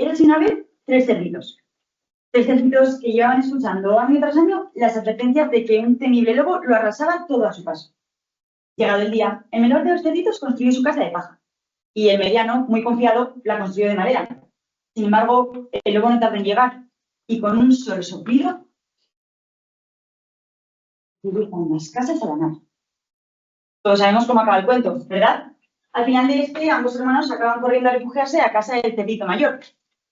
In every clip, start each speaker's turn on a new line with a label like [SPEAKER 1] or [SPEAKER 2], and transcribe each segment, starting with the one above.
[SPEAKER 1] Érase una vez tres cerditos que llevaban escuchando año tras año las advertencias de que un temible lobo lo arrasaba todo a su paso. Llegado el día, el menor de los cerditos construyó su casa de paja y el mediano, muy confiado, la construyó de madera. Sin embargo, el lobo no tardó en llegar y con un solo soplido dibujan las casas a la nada. Todos sabemos cómo acaba el cuento, ¿verdad? Al final de ambos hermanos acaban corriendo a refugiarse a casa del cerdito mayor,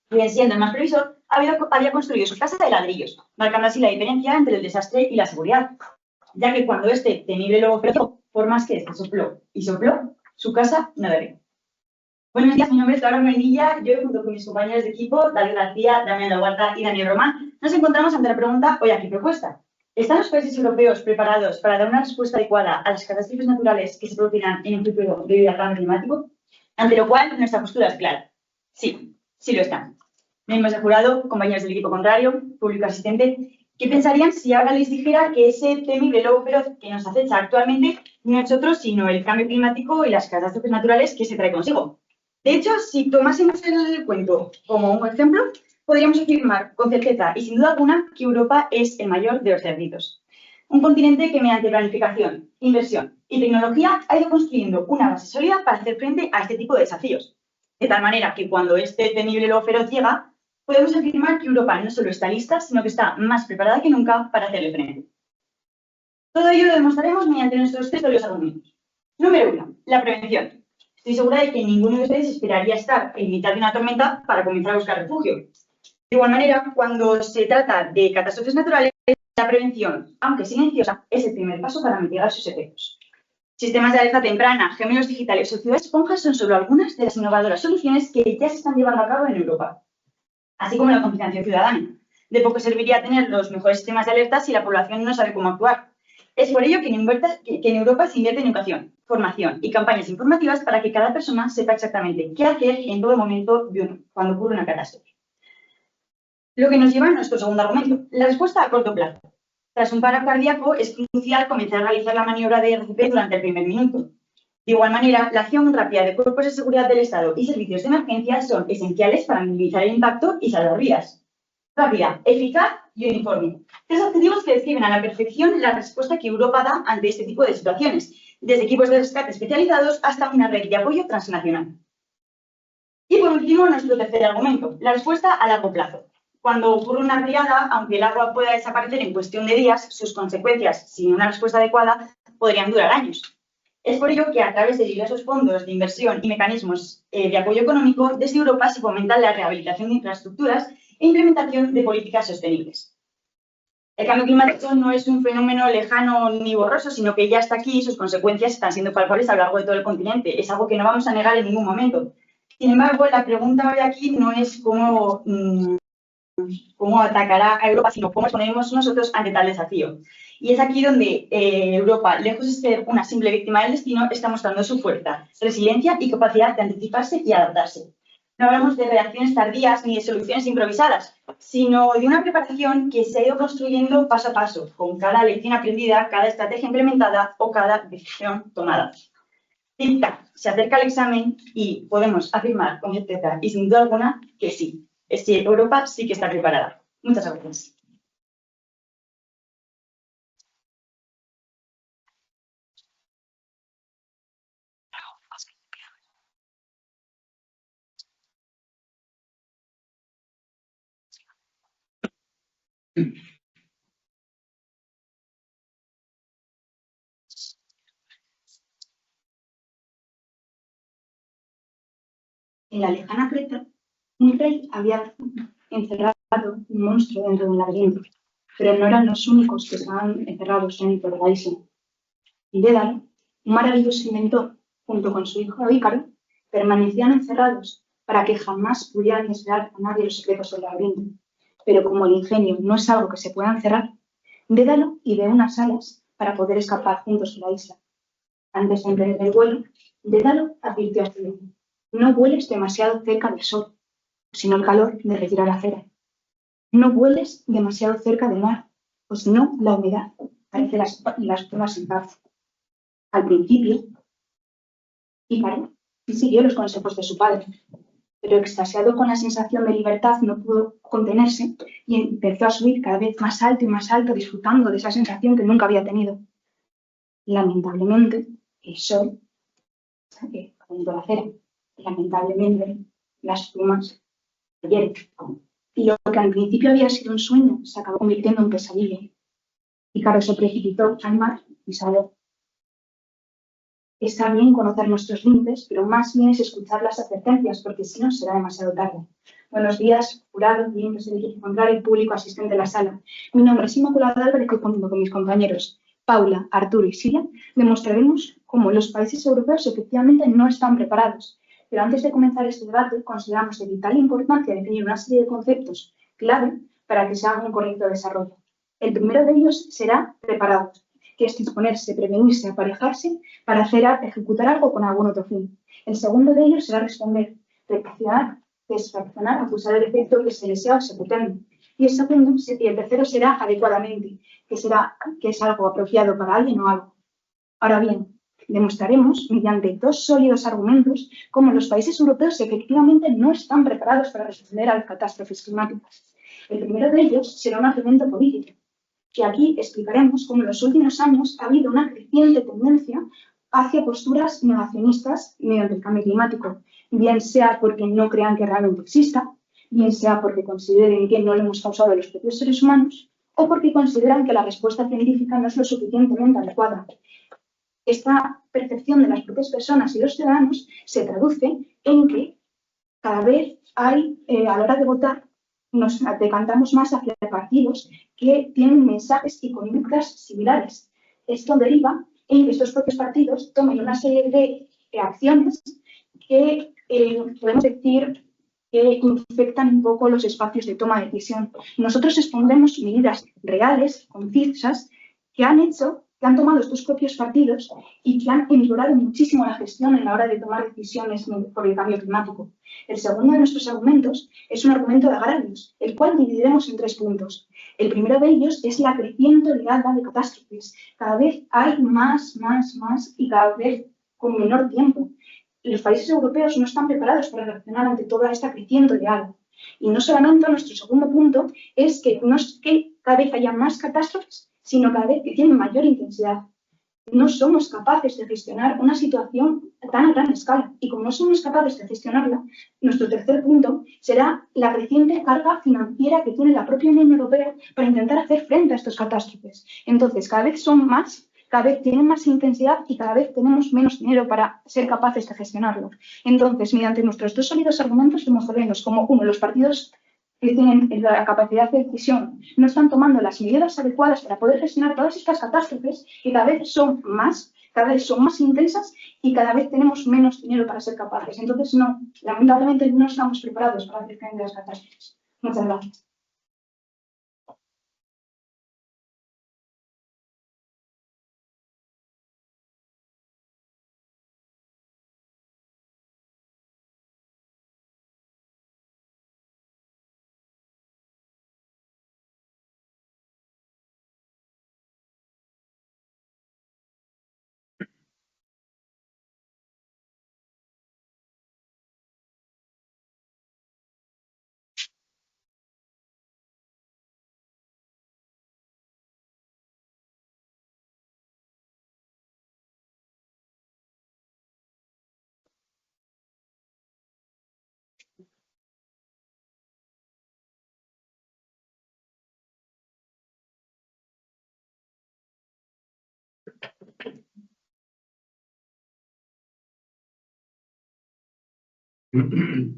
[SPEAKER 1] quien, siendo el más previsor, había construido su casa de ladrillos, marcando así la diferencia entre el desastre y la seguridad, ya que cuando este temible lobo feroz, por más que este sopló y sopló, su casa no derribó. Buenos días, mi nombre es Laura Mendilla. Yo, junto con mis compañeros de equipo, David García, Damián Laguarta y Daniel Román, nos encontramos ante la pregunta: ¿hoy a qué propuesta? ¿Están los países europeos preparados para dar una respuesta adecuada a las catástrofes naturales que se producirán en un futuro debido al cambio climático? Ante lo cual, nuestra postura es clara. Sí, sí lo están. Miembros del jurado, compañeros del equipo contrario, público asistente, ¿qué pensarían si ahora les dijera que ese temible lobo feroz que nos acecha actualmente no es otro sino el cambio climático y las catástrofes naturales que se trae consigo? De hecho, si tomásemos el cuento como un ejemplo, podríamos afirmar con certeza y sin duda alguna que Europa es el mayor de los cerditos. Un continente que mediante planificación, inversión y tecnología ha ido construyendo una base sólida para hacer frente a este tipo de desafíos. De tal manera que cuando este temible lobo feroz llega, podemos afirmar que Europa no solo está lista, sino que está más preparada que nunca para hacerle frente. Todo ello lo demostraremos mediante nuestros tres sólidos argumentos. Número 1. La prevención. Estoy segura de que ninguno de ustedes esperaría estar en mitad de una tormenta para comenzar a buscar refugio. De igual manera, cuando se trata de catástrofes naturales, la prevención, aunque silenciosa, es el primer paso para mitigar sus efectos. Sistemas de alerta temprana, gemelos digitales o ciudades esponjas son solo algunas de las innovadoras soluciones que ya se están llevando a cabo en Europa, así como la concienciación ciudadana. De poco serviría tener los mejores sistemas de alerta si la población no sabe cómo actuar. Es por ello que en Europa se invierte en educación, formación y campañas informativas para que cada persona sepa exactamente qué hacer en todo momento cuando ocurre una catástrofe. Lo que nos lleva a nuestro segundo argumento, la respuesta a corto plazo. Tras un paro cardíaco, es crucial comenzar a realizar la maniobra de RCP durante el primer minuto. De igual manera, la acción rápida de cuerpos de seguridad del Estado y servicios de emergencia son esenciales para minimizar el impacto y salvar vidas. Rápida, eficaz y uniforme. Tres objetivos que describen a la perfección la respuesta que Europa da ante este tipo de situaciones, desde equipos de rescate especializados hasta una red de apoyo transnacional. Y por último, nuestro tercer argumento, la respuesta a largo plazo. Cuando ocurre una riada, aunque el agua pueda desaparecer en cuestión de días, sus consecuencias, sin una respuesta adecuada, podrían durar años. Es por ello que a través de diversos fondos de inversión y mecanismos de apoyo económico, desde Europa se fomenta la rehabilitación de infraestructuras e implementación de políticas sostenibles. El cambio climático no es un fenómeno lejano ni borroso, sino que ya está aquí y sus consecuencias están siendo palpables a lo largo de todo el continente. Es algo que no vamos a negar en ningún momento. Sin embargo, la pregunta hoy aquí no es cómo atacará a Europa, sino cómo exponemos nosotros ante tal desafío. Y es aquí donde Europa, lejos de ser una simple víctima del destino, está mostrando su fuerza, resiliencia y capacidad de anticiparse y adaptarse. No hablamos de reacciones tardías ni de soluciones improvisadas, sino de una preparación que se ha ido construyendo paso a paso, con cada lección aprendida, cada estrategia implementada o cada decisión tomada. Tic-tac, se acerca el examen y podemos afirmar con certeza y sin duda alguna que sí. Es que Europa sí que está preparada. Muchas gracias. En la lejana Creta, un rey había encerrado un monstruo dentro de un laberinto, pero no eran los únicos que estaban encerrados dentro de la isla. Dédalo, un maravilloso inventor, junto con su hijo Ícaro, permanecían encerrados para que jamás pudieran desvelar a nadie los secretos del laberinto. Pero como el ingenio no es algo que se pueda encerrar, Dédalo ideó unas alas para poder escapar juntos a la isla. Antes de emprender el vuelo, Dédalo advirtió a su hijo: no vueles demasiado cerca del sol, sino el calor derretirá la cera. No vueles demasiado cerca del mar, pues si no, la humedad parece las plumas en paz. Al principio, Ícaro siguió los consejos de su padre,
[SPEAKER 2] pero extasiado con la sensación de libertad no pudo contenerse y empezó a subir cada vez más alto y más alto, disfrutando de esa sensación que nunca había tenido. Lamentablemente, el sol junto a la acera. Lamentablemente, las plumas cayeron. Y lo que al principio había sido un sueño se acabó convirtiendo en pesadilla. Y Caro se precipitó al mar y salió. Está bien conocer nuestros límites, pero más bien es escuchar las advertencias, porque si no será demasiado tarde. Buenos días, jurado, miembros del equipo contrario y público asistente a la sala. Mi nombre es Inmaculada Álvarez y junto con mis compañeros Paula, Arturo y Silvia, demostraremos cómo los países europeos efectivamente no están preparados. Pero antes de comenzar este debate, consideramos de vital importancia definir una serie de conceptos clave para que se haga un correcto desarrollo. El primero de ellos será preparados, que es disponerse, prevenirse, aparejarse para ejecutar algo con algún otro fin. El segundo de ellos será responder, reaccionar, desreaccionar, acusar el efecto que se desea o se pretende. Y el tercero será adecuadamente, que es algo apropiado para alguien o algo. Ahora bien, demostraremos mediante dos sólidos argumentos cómo los países europeos efectivamente no están preparados para responder a las catástrofes climáticas. El primero de ellos será un argumento político, que aquí explicaremos cómo en los últimos años ha habido una creciente tendencia hacia posturas negacionistas mediante el cambio climático, bien sea porque no crean que realmente exista, bien sea porque consideren que no lo hemos causado los propios seres humanos, o porque consideran que la respuesta científica no es lo suficientemente adecuada. Esta percepción de las propias personas y los ciudadanos se traduce en que cada vez hay, a la hora de votar, nos decantamos más hacia partidos que tienen mensajes y conductas similares. Esto deriva en que estos propios partidos tomen una serie de acciones que podemos decir que infectan un poco los espacios de toma de decisión. Nosotros expondremos medidas reales, concisas, que han tomado estos propios partidos y que han empeorado muchísimo la gestión en la hora de tomar decisiones por el cambio climático. El segundo de nuestros argumentos es un argumento de agravios, el cual dividiremos en 3 puntos. El primero de ellos es la creciente oleada de catástrofes. Cada vez hay más y cada vez con menor tiempo. Los países europeos no están preparados para reaccionar ante toda esta creciente oleada. Y no solamente nuestro segundo punto es que no es que cada vez haya más catástrofes, sino cada vez que tienen mayor intensidad. No somos capaces de gestionar una situación tan a gran escala. Y como no somos capaces de gestionarla, nuestro tercer punto será la creciente carga financiera que tiene la propia Unión Europea para intentar hacer frente a estas catástrofes. Entonces, cada vez son más, cada vez tienen más intensidad y cada vez tenemos menos dinero para ser capaces de gestionarlo. Entonces, mediante nuestros dos sólidos argumentos, demostraremos cómo, uno, los partidos que tienen la capacidad de decisión no están tomando las medidas adecuadas para poder gestionar todas estas catástrofes que cada vez son más intensas y cada vez tenemos menos dinero para ser capaces. Entonces, no, lamentablemente no estamos preparados para hacer frente a las catástrofes. Muchas gracias.
[SPEAKER 3] Me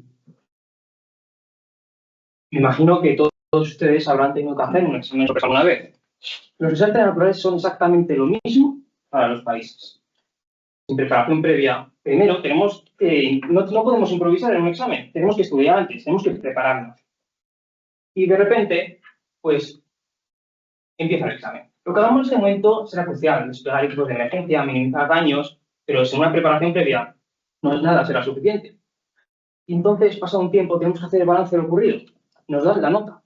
[SPEAKER 3] imagino que todos ustedes habrán tenido que hacer un examen sorpresa alguna vez. Los desastres naturales son exactamente lo mismo para los países. Sin preparación previa, primero tenemos que, no podemos improvisar en un examen, tenemos que estudiar antes, tenemos que prepararnos. Y de repente, pues, empieza el examen. Lo que hagamos en este momento será crucial, desplegar equipos de emergencia, minimizar daños, pero sin una preparación previa, no es nada, será suficiente. Y entonces, pasado un tiempo, tenemos que hacer el balance de lo ocurrido. Nos das la nota.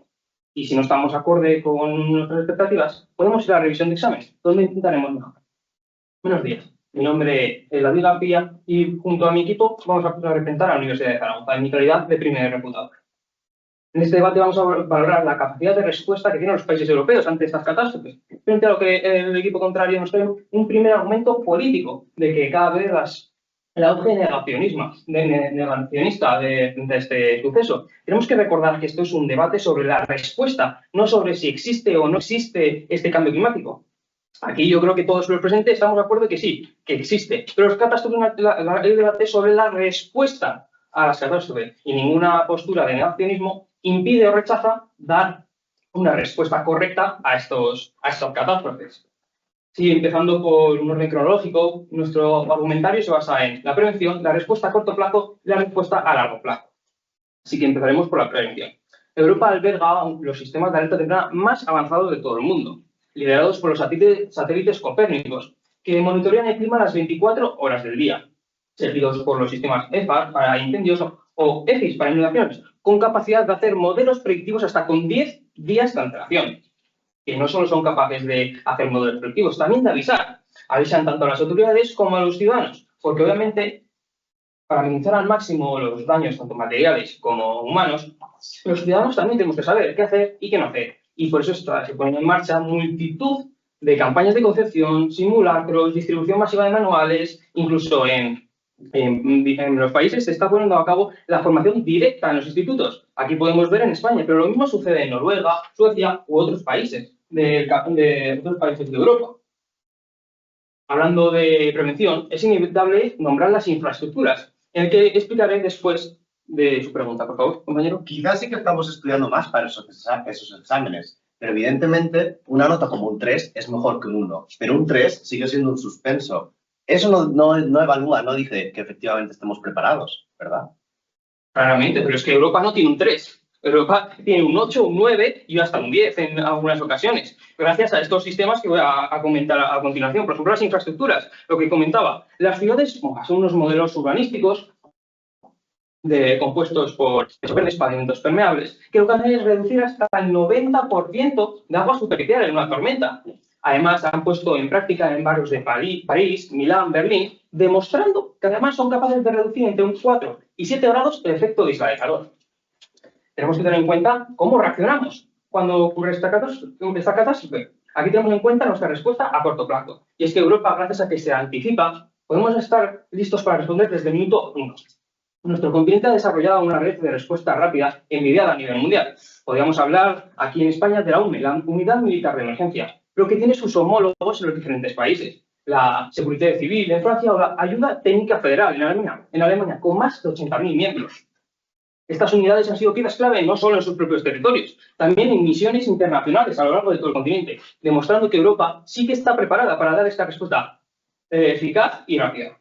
[SPEAKER 3] Y si no estamos acorde con nuestras expectativas, podemos ir a la revisión de exámenes, donde intentaremos mejorar. Buenos días. Mi nombre es David García y junto a mi equipo vamos a representar a la Universidad de Zaragoza en mi calidad de primer reputador. En este debate vamos a valorar la capacidad de respuesta que tienen los países europeos ante estas catástrofes, frente a lo que el equipo contrario nos trae un primer argumento político de que cada vez el auge negacionista frente a este suceso. Tenemos que recordar que esto es un debate sobre la respuesta, no sobre si existe o no existe este cambio climático. Aquí yo creo que todos los presentes estamos de acuerdo que sí, que existe, pero los catástrofes, el debate sobre la respuesta a las catástrofes y ninguna postura de negacionismo impide o rechaza dar una respuesta correcta a estas catástrofes. Sí, empezando por un orden cronológico, nuestro argumentario se basa en la prevención, la respuesta a corto plazo y la respuesta a largo plazo. Así que empezaremos por la prevención. Europa alberga los sistemas de alerta temprana más avanzados de todo el mundo, liderados por los satélites copérnicos, que monitorean el clima las 24 horas del día, seguidos por los sistemas EFAS para incendios o EFIS para inundaciones, con capacidad de hacer modelos predictivos hasta con 10 días de antelación, que no solo son capaces de hacer modelos predictivos, también de avisar. Avisan tanto a las autoridades como a los ciudadanos, porque obviamente para minimizar al máximo los daños tanto materiales como humanos, los ciudadanos también tenemos que saber qué hacer y qué no hacer. Y por eso se ponen en marcha multitud de campañas de concepción, simulacros, distribución masiva de manuales, incluso en los países se está poniendo a cabo la formación directa en los institutos. Aquí podemos ver en España, pero lo mismo sucede en Noruega, Suecia u otros países de Europa. Hablando de prevención, es inevitable nombrar las infraestructuras, en el que explicaré después de su pregunta. Por favor, compañero.
[SPEAKER 4] Quizás sí que estamos estudiando más para esos exámenes, pero evidentemente una nota como un 3 es mejor que un 1, pero un 3 sigue siendo un suspenso. Eso no evalúa, no dice que efectivamente estemos preparados, ¿verdad?
[SPEAKER 3] Claramente, pero es que Europa no tiene un 3. Europa tiene un 8, un 9 y hasta un 10 en algunas ocasiones, gracias a estos sistemas que voy a comentar a continuación. Por ejemplo, las infraestructuras, lo que comentaba. Las ciudades son unos modelos urbanísticos compuestos por verdes, pavimentos permeables, que lo que hacen es reducir hasta el 90% de agua superficial en una tormenta. Además, han puesto en práctica en barrios de París, Milán, Berlín, demostrando que además son capaces de reducir entre un 4 y 7 grados el efecto de isla de calor. Tenemos que tener en cuenta cómo reaccionamos cuando ocurre esta catástrofe. Aquí tenemos en cuenta nuestra respuesta a corto plazo. Y es que Europa, gracias a que se anticipa, podemos estar listos para responder desde el minuto 1. Nuestro continente ha desarrollado una red de respuesta rápida envidiada a nivel mundial. Podríamos hablar aquí en España de la UME, la Unidad Militar de Emergencia, pero que tiene sus homólogos en los diferentes países. La Seguridad Civil en Francia o la Ayuda Técnica Federal en Alemania, con más de 80.000 miembros. Estas unidades han sido piezas clave no solo en sus propios territorios, también en misiones internacionales a lo largo de todo el continente, demostrando que Europa sí que está preparada para dar esta respuesta eficaz y rápida.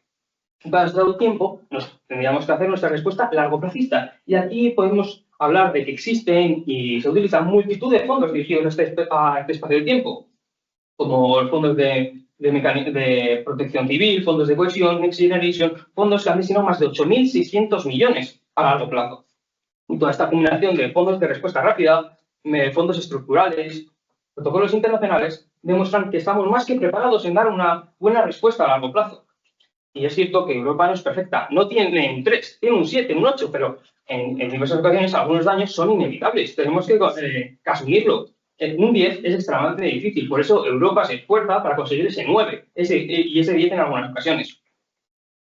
[SPEAKER 3] Pasado el tiempo, tendríamos que hacer nuestra respuesta largoplacista. Y aquí podemos hablar de que existen y se utilizan multitud de fondos dirigidos a este espacio de tiempo, como los fondos de protección civil, fondos de cohesión, Next Generation, fondos que han destinado más de 8.600 millones a largo plazo. Y toda esta combinación de fondos de respuesta rápida, fondos estructurales, protocolos internacionales, demuestran que estamos más que preparados en dar una buena respuesta a largo plazo. Y es cierto que Europa no es perfecta, no tiene un 3, tiene un 7, un 8, pero en diversas ocasiones algunos daños son inevitables, tenemos que asumirlo. Un 10 es extremadamente difícil, por eso Europa se esfuerza para conseguir ese 9 y ese 10 en algunas ocasiones.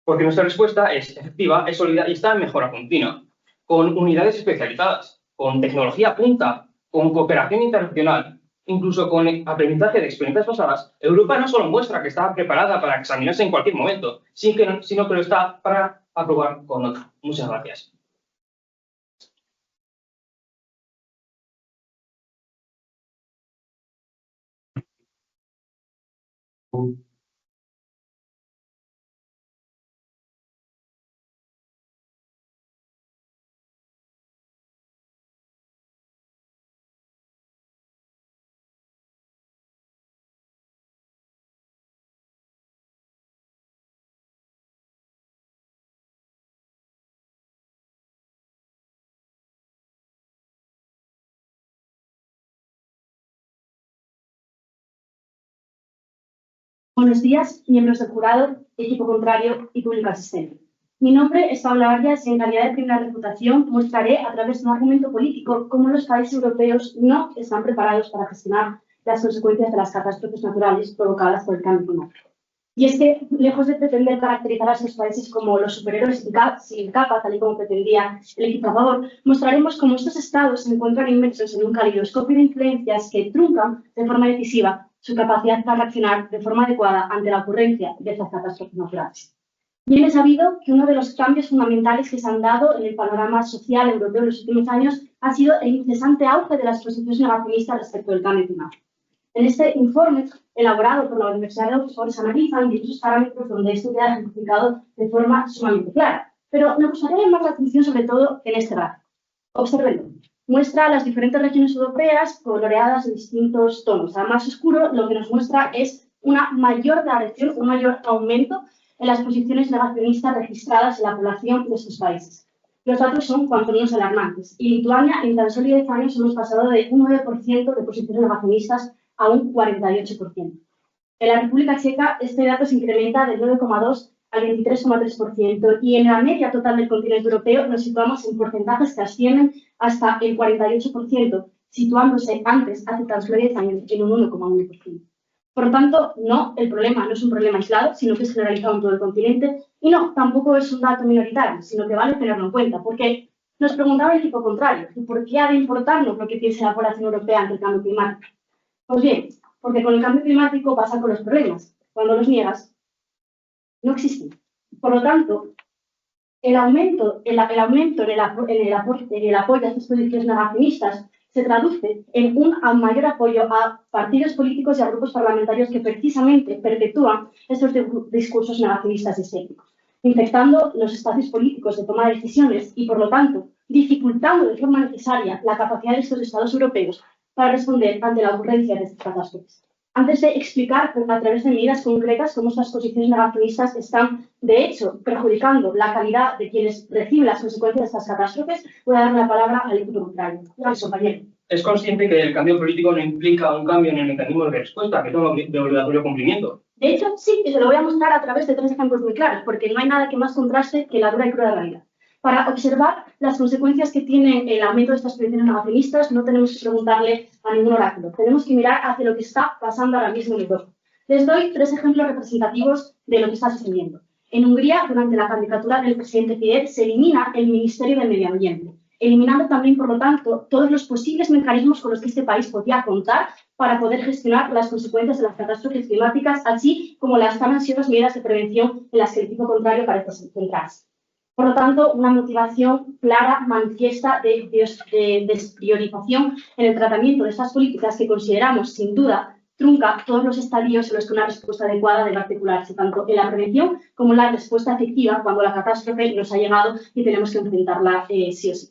[SPEAKER 3] Porque nuestra respuesta es efectiva, es sólida y está en mejora continua, con unidades especializadas, con tecnología punta, con cooperación internacional, incluso con aprendizaje de experiencias pasadas. Europa no solo muestra que está preparada para examinarse en cualquier momento, sino que lo está para aprobar con nota. Muchas gracias.
[SPEAKER 2] Buenos días, miembros del jurado,
[SPEAKER 5] equipo contrario y público asistente. Mi nombre es Paula Arias y en calidad de primera reputación mostraré a través de un argumento político cómo los países europeos no están preparados para gestionar las consecuencias de las catástrofes naturales provocadas por el cambio climático. Y es que, lejos de pretender caracterizar a esos países como los superhéroes sin capa, tal y como pretendía el equipo a favor, mostraremos cómo estos estados se encuentran inmersos en un calidoscopio de influencias que truncan de forma decisiva su capacidad para reaccionar de forma adecuada ante la ocurrencia de esas catástrofes naturales. Bien es sabido que uno de los cambios fundamentales que se han dado en el panorama social europeo en los últimos años ha sido el incesante auge de las posiciones negacionistas respecto del cambio climático. En este informe, elaborado por la Universidad de Oxford, se analizan diversos parámetros donde esto queda ejemplificado de forma sumamente clara. Pero me gustaría llamar la atención sobre todo en este gráfico. Obsérvenlo. Muestra las diferentes regiones europeas coloreadas en distintos tonos. A más oscuro, lo que nos muestra es una mayor variación, un mayor aumento en las posiciones negacionistas registradas en la población de estos países. Los datos son cuanto menos alarmantes. Y Lituania, en tan solo 10 años, hemos pasado de un 9% de posiciones negacionistas a un 48%. En la República Checa, este dato se incrementa del 9,2 al 23,3% y en la media total del continente europeo nos situamos en porcentajes que ascienden hasta el 48%, situándose antes, hace tan solo 10 años, en un 1,1%. Por lo tanto, no, el problema no es un problema aislado, sino que es generalizado en todo el continente y no, tampoco es un dato minoritario, sino que vale tenerlo en cuenta, porque nos preguntaba el equipo contrario, ¿por qué ha de importarnos lo que piense la población europea ante el cambio climático? Pues bien, porque con el cambio climático pasa con los problemas. Cuando los niegas, no existen. Por lo tanto, el aumento en el apoyo a estas posiciones negacionistas se traduce en un mayor apoyo a partidos políticos y a grupos parlamentarios que precisamente perpetúan estos discursos negacionistas estéticos, infectando los espacios políticos de toma de decisiones y, por lo tanto, dificultando de forma necesaria la capacidad de estos Estados europeos para responder ante la ocurrencia de estas catástrofes. Antes de explicar a través de medidas concretas cómo estas posiciones negacionistas están, de hecho, perjudicando la calidad de quienes reciben las consecuencias de estas catástrofes, voy a dar la palabra al equipo contrario. Compañero.
[SPEAKER 3] Es consciente que el cambio político no implica un cambio en el mecanismo de respuesta, que es de obligatorio cumplimiento.
[SPEAKER 5] De hecho, sí, y se lo voy a mostrar a través de 3 ejemplos muy claros, porque no hay nada que más contraste que la dura y cruda realidad. Para observar las consecuencias que tiene el aumento de estas posiciones negacionistas, no tenemos que preguntarle a ningún oráculo. Tenemos que mirar hacia lo que está pasando ahora mismo en Europa. Les doy 3 ejemplos representativos de lo que está sucediendo. En Hungría, durante la candidatura del presidente Fidesz, se elimina el Ministerio de Medio Ambiente, eliminando también, por lo tanto, todos los posibles mecanismos con los que este país podía contar para poder gestionar las consecuencias de las catástrofes climáticas, así como las tan ansiosas medidas de prevención en las que el equipo contrario parece centrarse. Por lo tanto, una motivación clara, manifiesta de despriorización en el tratamiento de estas políticas que consideramos, sin duda, trunca todos los estadios en los que una respuesta adecuada debe articularse, tanto en la prevención como en la respuesta efectiva cuando la catástrofe nos ha llegado y tenemos que enfrentarla sí o sí.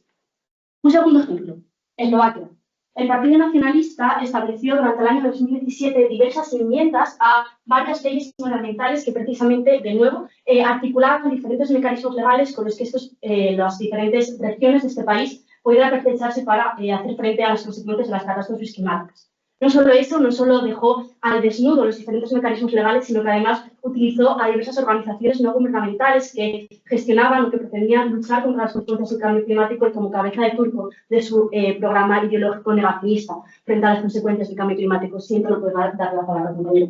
[SPEAKER 5] Un segundo ejemplo, Eslovaquia. El Partido Nacionalista estableció durante el año 2017 diversas enmiendas a varias leyes fundamentales que precisamente, de nuevo, articulaban diferentes mecanismos legales con los que las diferentes regiones de este país pudieran aprovecharse para hacer frente a las consecuencias de las catástrofes climáticas. No solo eso, no solo dejó al desnudo los diferentes mecanismos legales, sino que además utilizó a diversas organizaciones no gubernamentales que gestionaban o que pretendían luchar contra las consecuencias del cambio climático y como cabeza de turco de su programa ideológico negacionista frente a las consecuencias del cambio climático. Siempre lo puedo dar la palabra, compañero.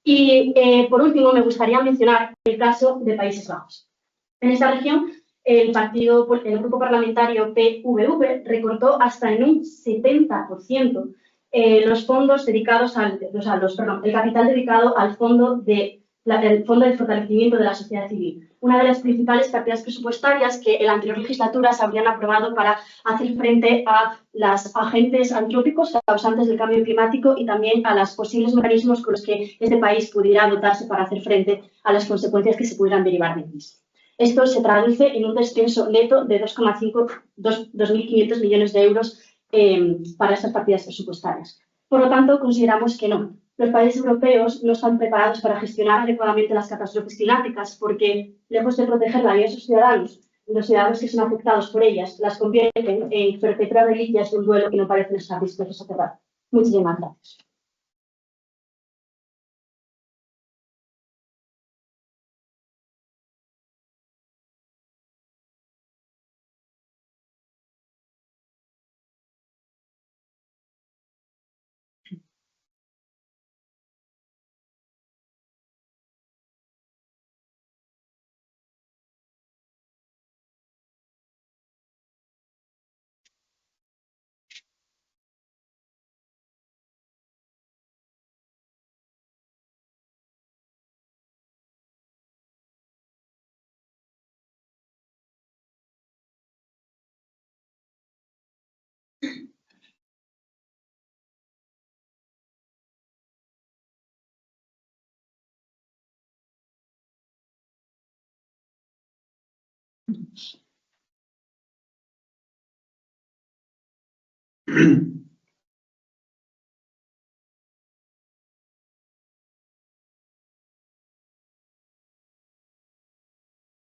[SPEAKER 5] Y por último, me gustaría mencionar el caso de Países Bajos. En esta región, el grupo parlamentario PVV recortó hasta en un 70% los fondos dedicados el capital dedicado al fondo de fortalecimiento de la sociedad civil, una de las principales partidas presupuestarias que en la anterior legislatura se habrían aprobado para hacer frente a los agentes antrópicos causantes del cambio climático y también a los posibles mecanismos con los que este país pudiera dotarse para hacer frente a las consecuencias que se pudieran derivar de ellos. Esto se traduce en un descenso neto de 2.500 millones de euros para estas partidas presupuestarias. Por lo tanto, consideramos que no. Los países europeos no están preparados para gestionar adecuadamente las catástrofes climáticas porque, lejos de proteger la vida de sus ciudadanos y los ciudadanos que son afectados por ellas, las convierten en perpetuar reliquias de un duelo que no parecen estar dispuestos a cerrar. Muchísimas gracias.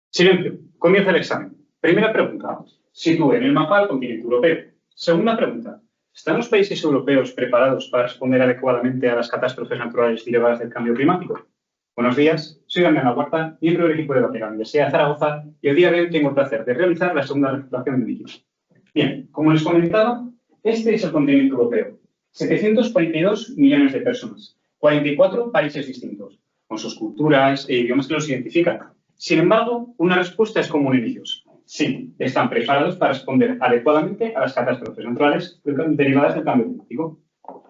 [SPEAKER 6] Silencio. Comienza el examen. Primera pregunta. Sitúe en el mapa el continente europeo. Segunda pregunta. ¿Están los países europeos preparados para responder adecuadamente a las catástrofes naturales derivadas del cambio climático? Buenos días, soy Damián Huerta, miembro del equipo de debate de la Universidad de Zaragoza, y el día de hoy tengo el placer de realizar la segunda refutación de mi equipo. Bien, como les comentaba, este es el continente europeo. 742 millones de personas, 44 países distintos, con sus culturas e idiomas que los identifican. Sin embargo, una respuesta es común en ellos. Sí, están preparados para responder adecuadamente a las catástrofes naturales derivadas del cambio climático.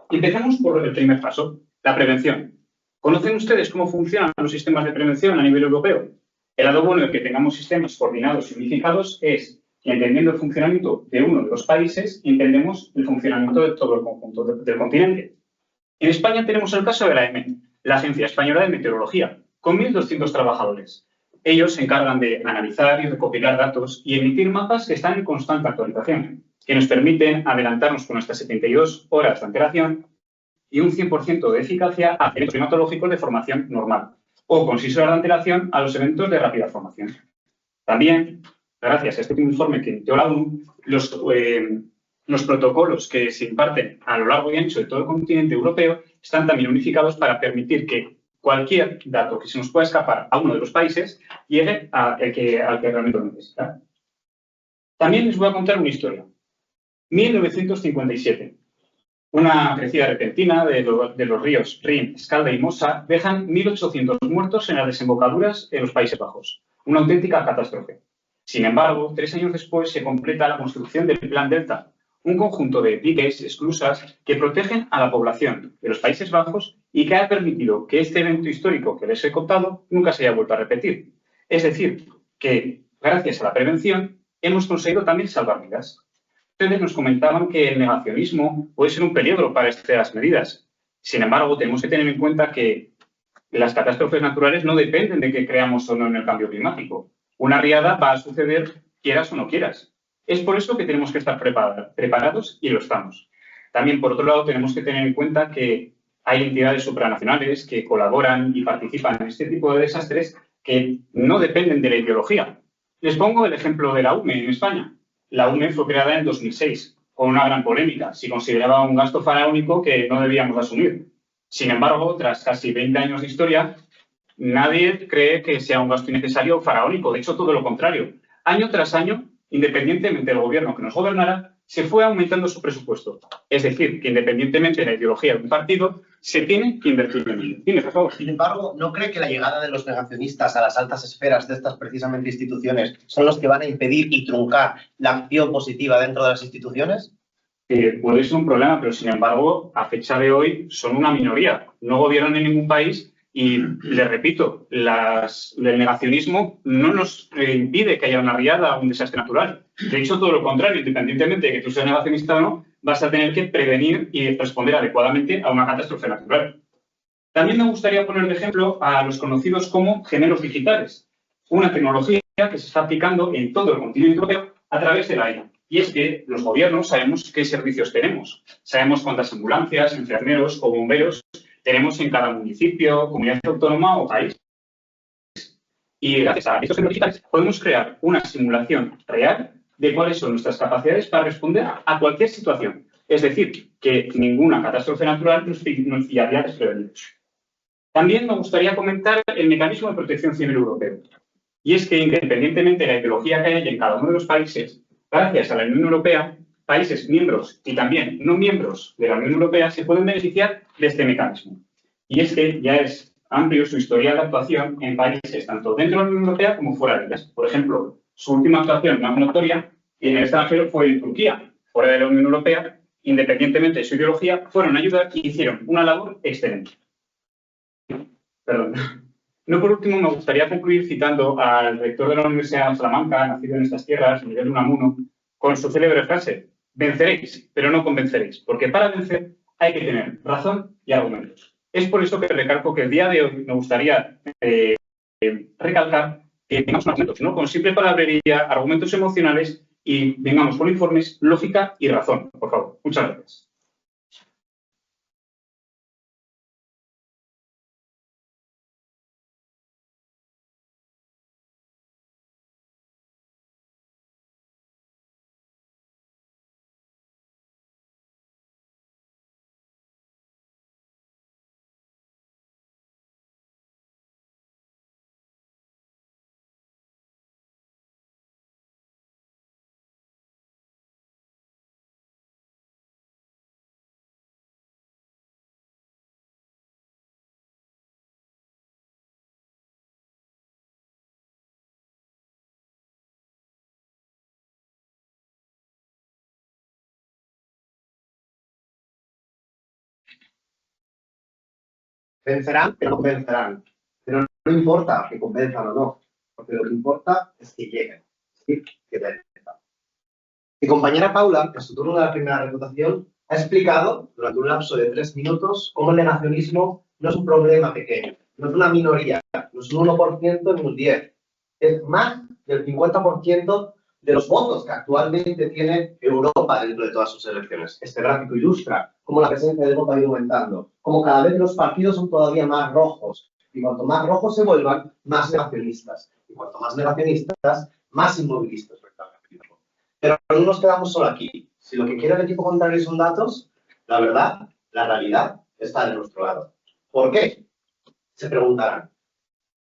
[SPEAKER 6] Empecemos por el primer paso, la prevención. ¿Conocen ustedes cómo funcionan los sistemas de prevención a nivel europeo? El lado bueno de que tengamos sistemas coordinados y unificados es que, entendiendo el funcionamiento de uno de los países, entendemos el funcionamiento de todo el conjunto del continente. En España tenemos el caso de la EMET, la Agencia Española de Meteorología, con 1.200 trabajadores. Ellos se encargan de analizar y recopilar datos y emitir mapas que están en constante actualización, que nos permiten adelantarnos con hasta 72 horas de antelación y un 100% de eficacia a eventos climatológicos de formación normal o con 6 horas de antelación a los eventos de rápida formación. También, gracias a este informe que emitió la ONU, los protocolos que se imparten a lo largo y ancho de todo el continente europeo están también unificados para permitir que cualquier dato que se nos pueda escapar a uno de los países llegue al que realmente lo necesita. También les voy a contar una historia. 1957. Una crecida repentina de los ríos Rin, Escalda y Mosa dejan 1.800 muertos en las desembocaduras de los Países Bajos. Una auténtica catástrofe. Sin embargo, 3 años después se completa la construcción del Plan Delta, un conjunto de diques, esclusas, que protegen a la población de los Países Bajos y que ha permitido que este evento histórico que les he contado nunca se haya vuelto a repetir. Es decir, que gracias a la prevención hemos conseguido también salvar vidas. Ustedes nos comentaban que el negacionismo puede ser un peligro para estas medidas. Sin embargo, tenemos que tener en cuenta que las catástrofes naturales no dependen de que creamos o no en el cambio climático. Una riada va a suceder quieras o no quieras. Es por eso que tenemos que estar preparados y lo estamos. También, por otro lado, tenemos que tener en cuenta que hay entidades supranacionales que colaboran y participan en este tipo de desastres que no dependen de la ideología. Les pongo el ejemplo de la UME en España. La UME fue creada en 2006, con una gran polémica. Se consideraba un gasto faraónico que no debíamos asumir. Sin embargo, tras casi 20 años de historia, nadie cree que sea un gasto innecesario o faraónico. De hecho, todo lo contrario. Año tras año, independientemente del gobierno que nos gobernara, se fue aumentando su presupuesto. Es decir, que independientemente de la ideología de un partido, se tiene que invertir en ello. Dime, por favor.
[SPEAKER 4] Sin embargo, ¿no cree que la llegada de los negacionistas a las altas esferas de estas precisamente instituciones son los que van a impedir y truncar la acción positiva dentro de las instituciones?
[SPEAKER 6] Puede ser un problema, pero sin embargo, a fecha de hoy son una minoría. No gobiernan en ningún país y, les repito, el negacionismo no nos impide que haya una riada o un desastre natural. De hecho, todo lo contrario, independientemente de que tú seas negacionista o no, vas a tener que prevenir y responder adecuadamente a una catástrofe natural. También me gustaría poner de ejemplo a los conocidos como gemelos digitales, una tecnología que se está aplicando en todo el continente europeo a través de la IA. Y es que los gobiernos sabemos qué servicios tenemos. Sabemos cuántas ambulancias, enfermeros o bomberos tenemos en cada municipio, comunidad autónoma o país. Y gracias a estos gemelos digitales podemos crear una simulación real de cuáles son nuestras capacidades para responder a cualquier situación. Es decir, que ninguna catástrofe natural nos pillaría desprevenidos. También me gustaría comentar el mecanismo de protección civil europeo. Y es que, independientemente de la ideología que haya en cada uno de los países, gracias a la Unión Europea, países miembros y también no miembros de la Unión Europea se pueden beneficiar de este mecanismo. Y es que ya es amplio su historial de actuación en países tanto dentro de la Unión Europea como fuera de ellas. Por ejemplo, su última actuación más notoria en el extranjero fue en Turquía, fuera de la Unión Europea, independientemente de su ideología, fueron a ayudar y hicieron una labor excelente. Perdón. No por último, me gustaría concluir citando al rector de la Universidad de Salamanca, nacido en estas tierras, Miguel Unamuno, con su célebre frase: venceréis, pero no convenceréis, porque para vencer hay que tener razón y argumentos. Es por eso que recalco que el día de hoy me gustaría recalcar que tengamos argumentos, ¿no? Con simple palabrería, argumentos emocionales y vengamos con informes, lógica y razón, por favor. Muchas gracias.
[SPEAKER 4] Vencerán, pero no convencerán. Pero no importa que convenzan o no, porque lo que importa es que lleguen. ¿Sí? Que venzan. Mi compañera Paula, en su turno de la primera reputación, ha explicado durante un lapso de 3 minutos cómo el negacionismo no es un problema pequeño, no es una minoría, no es un 1% ni un 10%. Es más del 50% de los votos que actualmente tiene Europa dentro de todas sus elecciones. Este gráfico ilustra cómo la presencia de voto ha ido aumentando, cómo cada vez los partidos son todavía más rojos, y cuanto más rojos se vuelvan, más negacionistas, y cuanto más negacionistas, más inmovilistas. Pero no nos quedamos solo aquí. Si lo que quiere el equipo contrario son datos, la verdad, la realidad está de nuestro lado. ¿Por qué? Se preguntarán.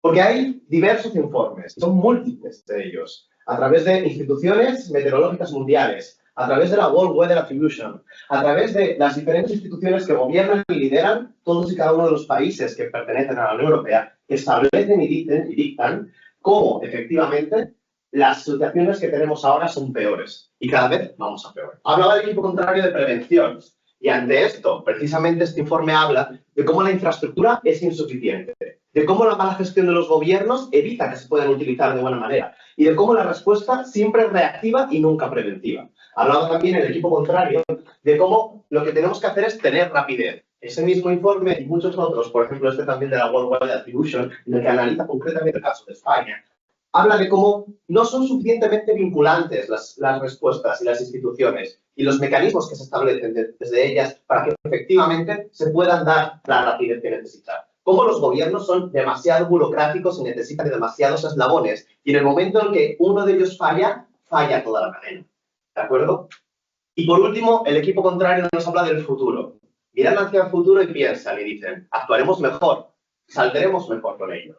[SPEAKER 4] Porque hay diversos informes, son múltiples de ellos, a través de instituciones meteorológicas mundiales, a través de la World Weather Attribution, a través de las diferentes instituciones que gobiernan y lideran todos y cada uno de los países que pertenecen a la Unión Europea, que establecen y dictan cómo, efectivamente, las situaciones que tenemos ahora son peores y cada vez vamos a peor. Hablaba el equipo contrario de prevención y ante esto, precisamente este informe habla de cómo la infraestructura es insuficiente, de cómo la mala gestión de los gobiernos evita que se puedan utilizar de buena manera y de cómo la respuesta siempre es reactiva y nunca preventiva. Hablaba también el equipo contrario de cómo lo que tenemos que hacer es tener rapidez. Ese mismo informe y muchos otros, por ejemplo este también de la World Weather Attribution, en el que analiza concretamente el caso de España, habla de cómo no son suficientemente vinculantes las respuestas y las instituciones y los mecanismos que se establecen desde ellas para que efectivamente se puedan dar la rapidez que necesitan. Cómo los gobiernos son demasiado burocráticos y necesitan de demasiados eslabones y en el momento en que uno de ellos falla, falla toda la cadena. ¿De acuerdo? Y por último, el equipo contrario nos habla del futuro. Miran hacia el futuro y piensan y dicen, actuaremos mejor, saldremos mejor con ello.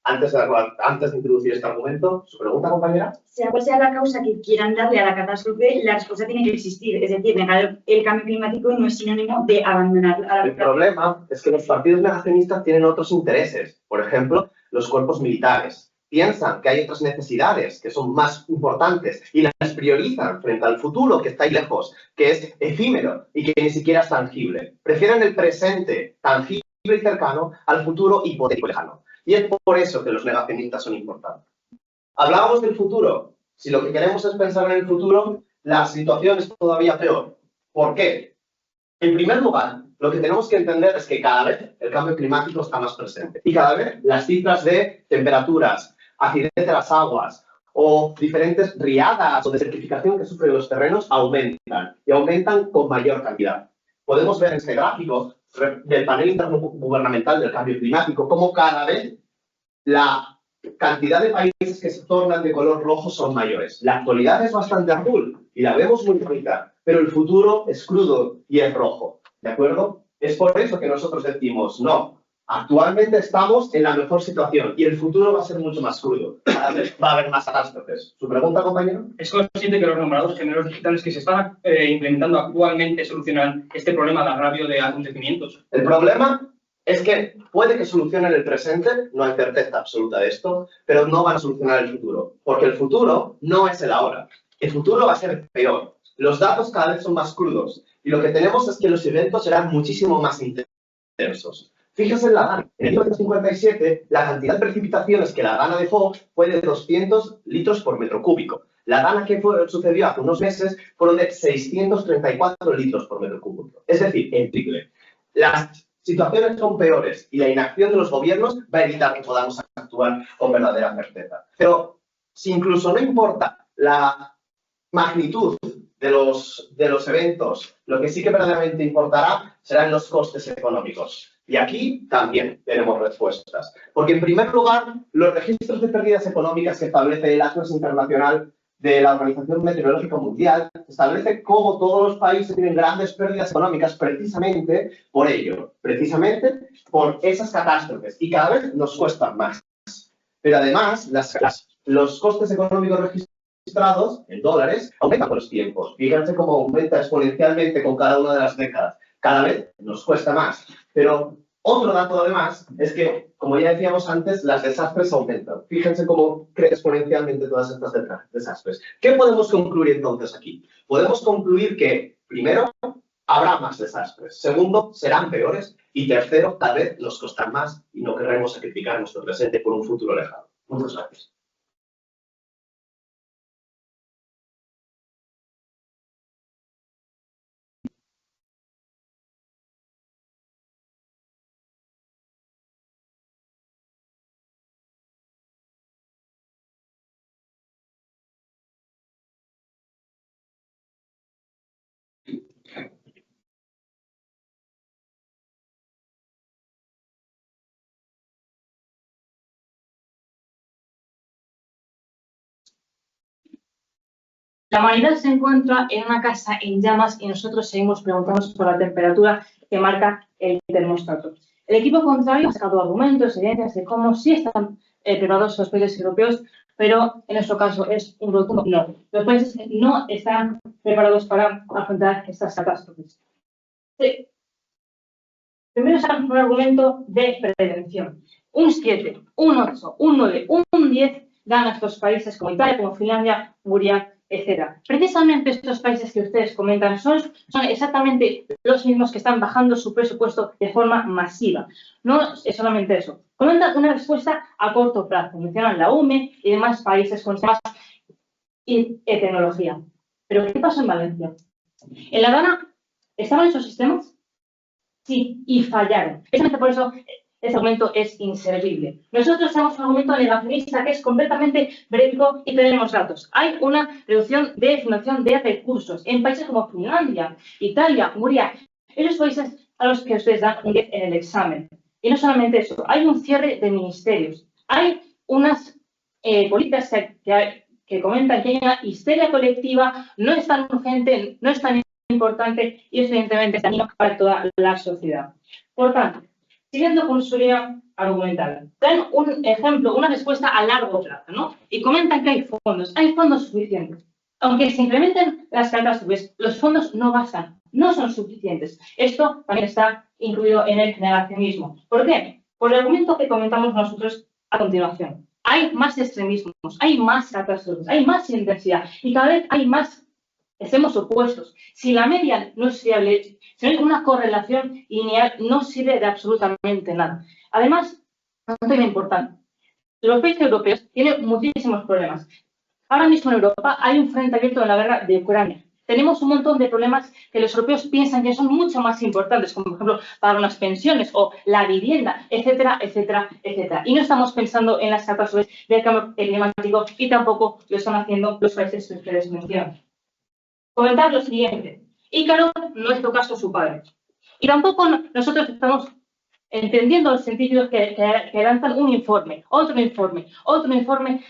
[SPEAKER 4] Antes de introducir este argumento, ¿su pregunta, compañera?
[SPEAKER 1] Sea cual sea la causa que quieran darle a la catástrofe, la respuesta tiene que existir. Es decir, negar el cambio climático no es sinónimo de abandonar a la...
[SPEAKER 4] El problema es que los partidos negacionistas tienen otros intereses. Por ejemplo, los cuerpos militares. Piensan que hay otras necesidades que son más importantes y las priorizan frente al futuro que está ahí lejos, que es efímero y que ni siquiera es tangible. Prefieren el presente tangible y cercano al futuro hipotético y lejano. Y es por eso que los negacionistas son importantes. Hablábamos del futuro. Si lo que queremos es pensar en el futuro, la situación es todavía peor. ¿Por qué? En primer lugar, lo que tenemos que entender es que cada vez el cambio climático está más presente. Y cada vez las cifras de temperaturas, acidez de las aguas o diferentes riadas o desertificación que sufren los terrenos aumentan. Y aumentan con mayor cantidad. Podemos ver en este gráfico del panel intergubernamental del cambio climático cómo cada vez la cantidad de países que se tornan de color rojo son mayores. La actualidad es bastante azul y la vemos muy bonita, pero el futuro es crudo y es rojo. ¿De acuerdo? Es por eso que nosotros decimos, no, actualmente estamos en la mejor situación y el futuro va a ser mucho más crudo. Cada vez va a haber más catástrofes. ¿Su pregunta, compañero?
[SPEAKER 3] ¿Es consciente que los nombrados géneros digitales que se están implementando actualmente solucionan este problema de agravio de acontecimientos?
[SPEAKER 4] El problema es que puede que solucionen el presente, no hay certeza absoluta de esto, pero no van a solucionar el futuro, porque el futuro no es el ahora. El futuro va a ser peor. Los datos cada vez son más crudos y lo que tenemos es que los eventos serán muchísimo más intensos. Fíjense en la Dana. En 1957, la cantidad de precipitaciones que la Dana dejó fue de 200 litros por metro cúbico. La Dana que sucedió hace unos meses fueron de 634 litros por metro cúbico. Es decir, el triple. Las situaciones son peores y la inacción de los gobiernos va a evitar que podamos actuar actúan con verdadera certeza. Pero si incluso no importa la magnitud de los eventos, lo que sí que verdaderamente importará serán los costes económicos. Y aquí también tenemos respuestas. Porque, en primer lugar, los registros de pérdidas económicas que establece el Atlas Internacional de la Organización Meteorológica Mundial establece cómo todos los países tienen grandes pérdidas económicas precisamente por ello, precisamente por esas catástrofes. Y cada vez nos cuestan más. Pero además, los costes económicos registrados en dólares aumentan con los tiempos. Fíjense cómo aumenta exponencialmente con cada una de las décadas. Cada vez nos cuesta más. Pero otro dato, además, es que, como ya decíamos antes, las desastres aumentan. Fíjense cómo crece exponencialmente todas estas desastres. ¿Qué podemos concluir entonces aquí? Podemos concluir que, primero, habrá más desastres. Segundo, serán peores. Y tercero, tal vez nos costarán más y no querremos sacrificar nuestro presente por un futuro lejano. Muchas gracias.
[SPEAKER 7] La humanidad se encuentra en una casa en llamas y nosotros seguimos preguntándonos por la temperatura que marca el termostato. El equipo contrario ha sacado argumentos, evidencias de cómo sí están preparados los países europeos, pero en nuestro caso es un rotundo no. Los países no están preparados para afrontar estas catástrofes. Sí. Primero sacan un argumento de prevención. Un 7, un 8, un 9, un 10 dan a estos países como Italia, como Finlandia, Hungría, etc. Precisamente estos países que ustedes comentan son exactamente los mismos que están bajando su presupuesto de forma masiva. No es solamente eso. Comentan una respuesta a corto plazo. Mencionan la UME y demás países con sistemas y tecnología. Pero ¿qué pasó en Valencia? ¿En La Habana estaban esos sistemas? Sí, y fallaron. Precisamente por eso este argumento es inservible. Nosotros tenemos un argumento negacionista que es completamente verídico y tenemos datos. Hay una reducción de financiación de recursos en países como Finlandia, Italia, Hungría, esos países a los que ustedes dan un 10 en el examen. Y no solamente eso, hay un cierre de ministerios. Hay unas políticas que comentan que hay una histeria colectiva, no es tan urgente, no es tan importante y es evidentemente dañino para toda la sociedad. Por tanto, siguiendo con su línea argumental, dan un ejemplo, una respuesta a largo plazo, ¿no? Y comentan que hay fondos suficientes. Aunque se incrementen las catástrofes, los fondos no bastan, no son suficientes. Esto también está incluido en el negacionismo. ¿Por qué? Por el argumento que comentamos nosotros a continuación. Hay más extremismos, hay más catástrofes, hay más intensidad y cada vez hay más extremos opuestos. Si la media no es fiable, si no hay una correlación lineal, no sirve de absolutamente nada. Además, un tema importante, los países europeos tienen muchísimos problemas. Ahora mismo en Europa hay un frente abierto en la guerra de Ucrania. Tenemos un montón de problemas que los europeos piensan que son mucho más importantes, como por ejemplo pagar unas pensiones o la vivienda, etcétera, etcétera, etcétera. Y no estamos pensando en las catástrofes del cambio climático y tampoco lo están haciendo los países que ustedes mencionan. Comentar lo siguiente. Ícaro no es caso su padre. Y tampoco nosotros estamos entendiendo los científicos que lanzan un informe,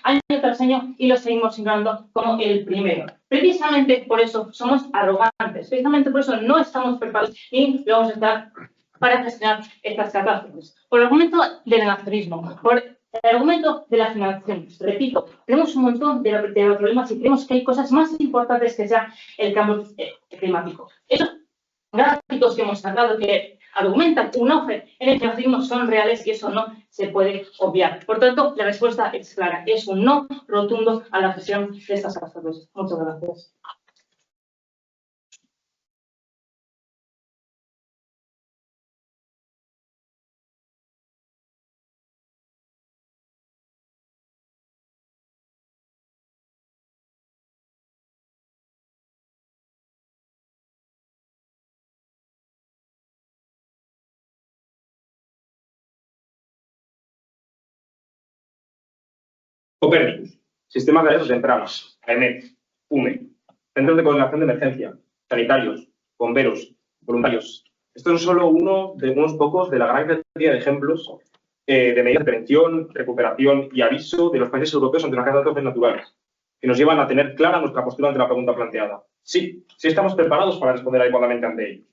[SPEAKER 7] año tras año, y lo seguimos ignorando como el primero. Precisamente por eso somos arrogantes, precisamente por eso no estamos preparados ni lo vamos a estar para gestionar estas catástrofes. Por el argumento del negacionismo, por el argumento de la financiación. Repito, tenemos un montón de problemas y creemos que hay cosas más importantes que sea el cambio climático. Esos gráficos que hemos sacado que argumentan un auge en el negacionismo son reales y eso no se puede obviar. Por tanto, la respuesta es clara. Es un no rotundo a la gestión de estas catástrofes. Muchas gracias.
[SPEAKER 3] Copérnicus, sistemas de alertas tempranas, AEMET, UME, centros de coordinación de emergencia, sanitarios, bomberos, voluntarios. Esto es solo uno de unos pocos de la gran cantidad de ejemplos de medidas de prevención, recuperación y aviso de los países europeos ante las catástrofes naturales, que nos llevan a tener clara nuestra postura ante la pregunta planteada. Sí estamos preparados para responder adecuadamente ante ello.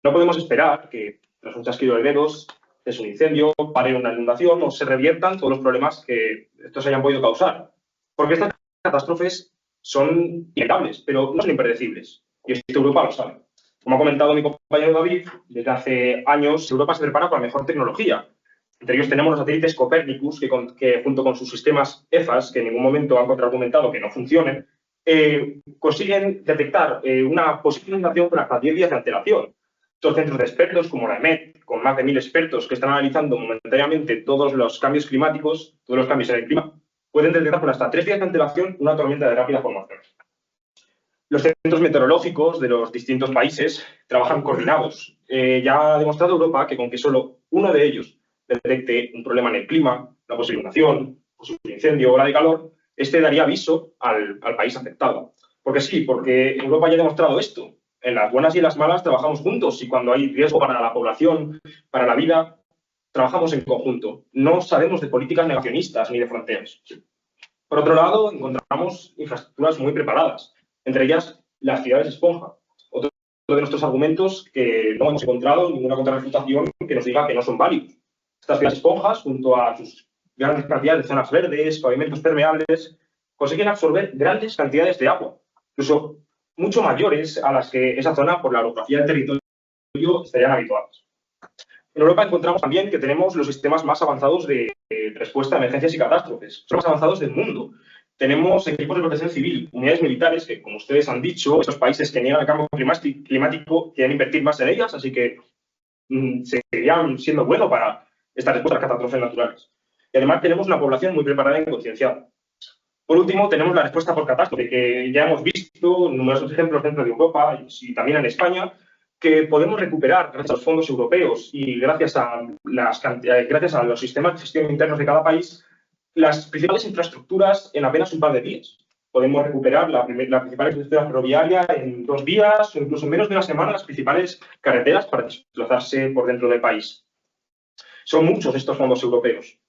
[SPEAKER 3] No podemos esperar que, tras un chasquido de dedos, es un incendio, pare una inundación o se reviertan todos los problemas que estos hayan podido causar. Porque estas catástrofes son inevitables, pero no son impredecibles. Y esto Europa lo sabe. Como ha comentado mi compañero David, desde hace años Europa se prepara con la mejor tecnología. Entre ellos tenemos los satélites Copérnicus, que junto con sus sistemas EFAS, que en ningún momento han contraargumentado que no funcionen, consiguen detectar una posible inundación con hasta 10 días de antelación. Estos centros de expertos, como la EMET, con más de 1000 expertos que están analizando momentáneamente todos los cambios climáticos, todos los cambios en el clima, pueden detectar con hasta 3 días de antelación una tormenta de rápida formación. Los centros meteorológicos de los distintos países trabajan coordinados. Ya ha demostrado Europa que con que solo uno de ellos detecte un problema en el clima, una posible inundación, un posible incendio o ola de calor, este daría aviso al país afectado. Porque sí, porque Europa ya ha demostrado esto. En las buenas y en las malas trabajamos juntos y cuando hay riesgo para la población, para la vida, trabajamos en conjunto. No sabemos de políticas negacionistas ni de fronteras. Por otro lado, encontramos infraestructuras muy preparadas, entre ellas las ciudades esponja. Otro de nuestros argumentos que no hemos encontrado ninguna contrarrefutación que nos diga que no son válidos. Estas ciudades esponjas, junto a sus grandes cantidades de zonas verdes, pavimentos permeables, consiguen absorber grandes cantidades de agua, incluso mucho mayores a las que esa zona, por la orografía del territorio, estarían habituadas. En Europa encontramos también que tenemos los sistemas más avanzados de respuesta a emergencias y catástrofes. Son los más avanzados del mundo. Tenemos equipos de protección civil, unidades militares, que, como ustedes han dicho, estos países que niegan el cambio climático quieren invertir más en ellas, así que seguirían siendo bueno para esta respuesta a las catástrofes naturales. Y además tenemos una población muy preparada y concienciada. Por último, tenemos la respuesta por catástrofe, que ya hemos visto numerosos ejemplos dentro de Europa y también en España, que podemos recuperar gracias a los fondos europeos y gracias a los sistemas de gestión internos de cada país, las principales infraestructuras en apenas un par de días. Podemos recuperar la principal infraestructura ferroviaria en 2 días o incluso en menos de una semana las principales carreteras para desplazarse por dentro del país. Son muchos estos fondos europeos.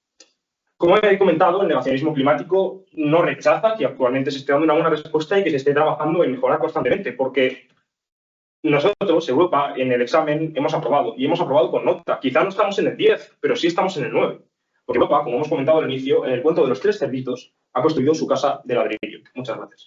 [SPEAKER 3] Como he comentado, el negacionismo climático no rechaza que actualmente se esté dando una buena respuesta y que se esté trabajando en mejorar constantemente, porque nosotros, Europa, en el examen hemos aprobado, y hemos aprobado con nota. Quizá no estamos en el 10, pero sí estamos en el 9. Porque Europa, como hemos comentado al inicio, en el cuento de los 3 cerditos, ha construido su casa de ladrillo. Muchas gracias.